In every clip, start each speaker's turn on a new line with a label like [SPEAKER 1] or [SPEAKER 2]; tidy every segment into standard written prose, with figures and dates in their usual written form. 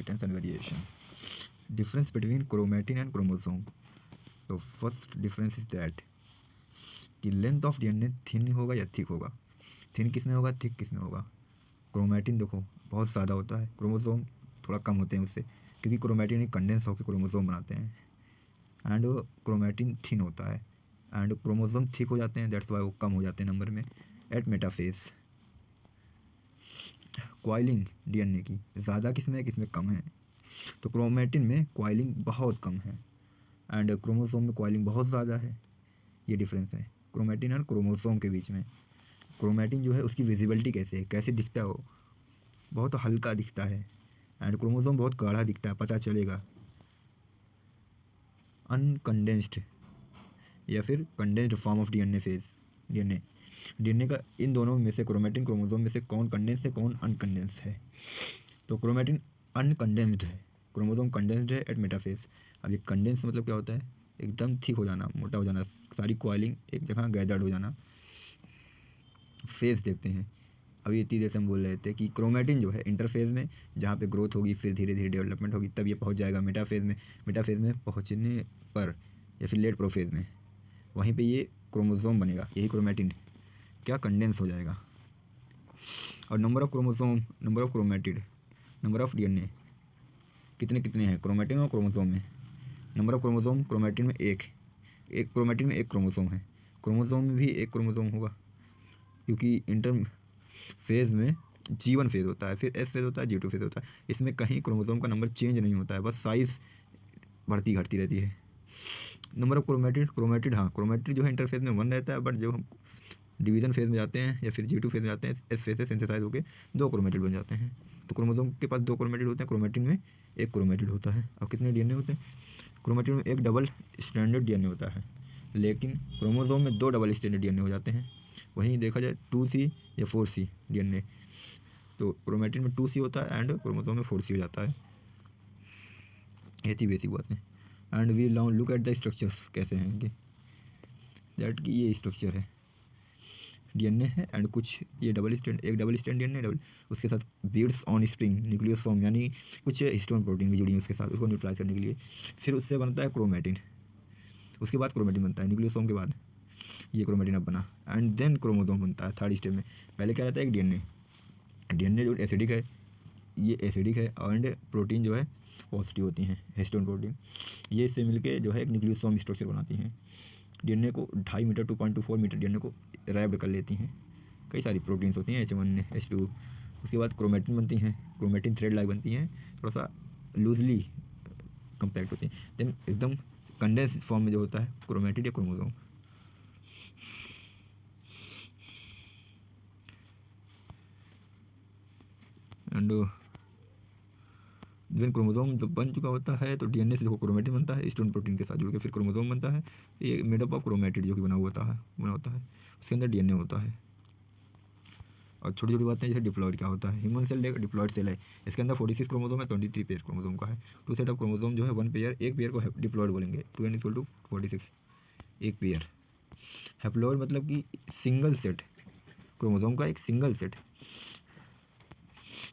[SPEAKER 1] Inheritance and variation. Difference between chromatin and chromosome. तो first difference is that कि length of DNA thin होगा या thick होगा। Thin किस में होगा, थिक किस में होगा। क्रोमैटिन देखो बहुत ज़्यादा होता है, क्रोमोसोम थोड़ा कम होते हैं उससे, क्योंकि क्रोमैटिन एक कंडेंस होकर क्रोमोसोम बनाते हैं। एंड क्रोमैटिन थिन होता है एंड क्रोमोसोम थिक हो जाते हैं, दैट्स वाई वो कम हो जाते हैं नंबर में एट मेटाफेज। क्वाइलिंग डीएनए की ज़्यादा किस में है, किस में कम है। तो क्रोमैटिन में क्वाइलिंग बहुत कम है एंड क्रोमोसोम में क्वाइलिंग बहुत ज़्यादा है। ये डिफरेंस है क्रोमैटिन और क्रोमोसोम के बीच में। क्रोमैटिन जो है उसकी विजिबिलिटी कैसे है, कैसे दिखता है, वो बहुत हल्का दिखता है एंड क्रोमोसोम बहुत गाढ़ा दिखता है, पता चलेगा। अनकंडेंस्ड या फिर condensed form of DNA phase. DNA का इन दोनों में से, क्रोमैटिन क्रोमोसोम में से कौन कंडेंस है, कौन अनकंडेंस है। तो क्रोमैटिन अनकंडेंस्ड है, क्रोमोसोम कंडेंस्ड है एट मेटाफेज। अब ये कंडेंस मतलब क्या होता है, एकदम थिक हो जाना, मोटा हो जाना, सारी क्वाइलिंग एक जगह गैदर्ड हो जाना। फेज देखते हैं, अभी इतनी देर से हम बोल रहे थे कि क्रोमैटिन जो है इंटरफेज में, जहाँ पे ग्रोथ होगी फिर धीरे धीरे डेवलपमेंट होगी, तब ये पहुँच जाएगा मेटाफेज में। मेटाफेज में पहुँचने पर या फिर लेट प्रोफेज में, वहीं पे ये क्रोमोसोम बनेगा, यही क्रोमैटिन क्या कंडेंस हो जाएगा। और number of chromosome, number of chromatid, number of DNA कितने कितने हैं क्रोमैटिन और क्रोमोसोम में। नंबर ऑफ क्रोमोसोम, क्रोमैटिन में एक क्रोमैटिन में एक क्रोमोसोम है, क्रोमोसोम में भी एक क्रोमोसोम होगा, क्योंकि इंटर फेज़ में G1 फेज़ होता है, फिर S फेज़ होता है, G2 फेज़ होता है। इसमें कहीं क्रोमोसोम का नंबर चेंज नहीं होता है, बस साइज़ बढ़ती घटती रहती है। नंबर ऑफ क्रोमैटिड हाँ, क्रोमैटिड जो है इंटरफेज में 1 रहता है, बट जब हम डिवीज़न फेज़ में जाते हैं या फिर G2 फेज़ में जाते हैं, S फेज़ से सिंथेसाइज होकर 2 क्रोमैटिड बन जाते हैं। तो क्रोमोसोम के पास 2 क्रोमैटिड होते हैं, क्रोमैटिन में एक क्रोमैटिड होता है। अब कितने डीएनए होते हैं, क्रोमैटिन में एक डबल स्ट्रैंडेड डीएनए होता है, लेकिन क्रोमोसोम में 2 डबल स्ट्रैंडेड डीएनए हो जाते हैं। वहीं देखा जाए 2C या 4C डीएनए, तो क्रोमैटिन में 2C होता है एंड क्रोमोसोम में 4C हो जाता है। ये थी बेसिक बातें। And we now look at the structures, कैसे हैं इनके। दैट कि ये स्ट्रक्चर है, डीएनए है एंड कुछ ये डबल स्ट्रैंड, एक डबल स्ट्रैंड डीएनए डबल, उसके साथ बीड्स ऑन स्ट्रिंग न्यूक्लियोसोम, यानी कुछ हिस्टोन प्रोटीन भी जुड़ी है उसके साथ, उसको न्यूट्रलाइज करने के लिए। फिर उससे बनता है क्रोमैटिन, उसके बाद क्रोमैटिन बनता है न्यूक्लियोसोम के बाद, ये क्रोमैटिन अब बना एंड देन क्रोमोसोम बनता है थर्ड स्टेप में। पहले क्या रहता है, एक डीएनए जो एसिडिक है, ये एसिडिक है एंड प्रोटीन जो है पॉजिटिव होती हैं, हिस्टोन प्रोटीन, ये इससे मिलके जो है एक न्यूक्लियोसोम स्ट्रक्चर बनाती हैं। डीएनए को 2.5 मीटर 2.24 मीटर डीएनए को रैप्ड कर लेती हैं। कई सारी प्रोटीन्स होती हैं, H1 H2। उसके बाद क्रोमैटिन बनती हैं, क्रोमैटिन थ्रेड लाइक बनती हैं, थोड़ा सा लूजली कम्पैक्ट होती हैं। देन एकदम कंडेंस फॉर्म में जो होता है क्रोमैटिड या क्रोमोसोम। एंड जब क्रोमोसोम जब बन चुका होता है तो डीएनए से देखो क्रोमैटिन बनता है, हिस्टोन प्रोटीन के साथ जुड़ के फिर क्रोमोसोम बनता है। ये मेडअप ऑफ क्रोमैटिड जो कि बना होता है, उसके अंदर डीएनए होता है। और छोटी छोटी बातें जैसे डिप्लॉइड क्या होता है, ह्यूमन सेल एक डिप्लॉइड सेल है, इसके अंदर 46 क्रोमोसोम है, 23 पेयर क्रोमोसोम का है। 2 सेट ऑफ क्रोमोसोम जो है 1 पेयर, एक पेयर को डिप्लॉइड बोलेंगे, 2n=46, एक पेयर। हैप्लॉइड मतलब कि सिंगल सेट, क्रोमोसोम का एक सिंगल सेट।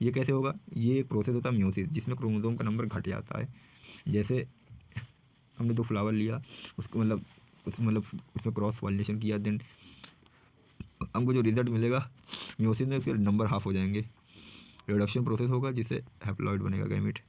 [SPEAKER 1] ये कैसे होगा, ये एक प्रोसेस होता है म्यूसिस, जिसमें क्रोमोसोम का नंबर घट जाता है। जैसे हमने 2 फ्लावर लिया, उसको उसमें क्रॉस पॉलिनेशन किया, देन हमको जो रिजल्ट मिलेगा म्यूसिस में उसके नंबर हाफ हो जाएंगे। रिडक्शन प्रोसेस होगा जिससे हैप्लॉइड बनेगा गैमेट।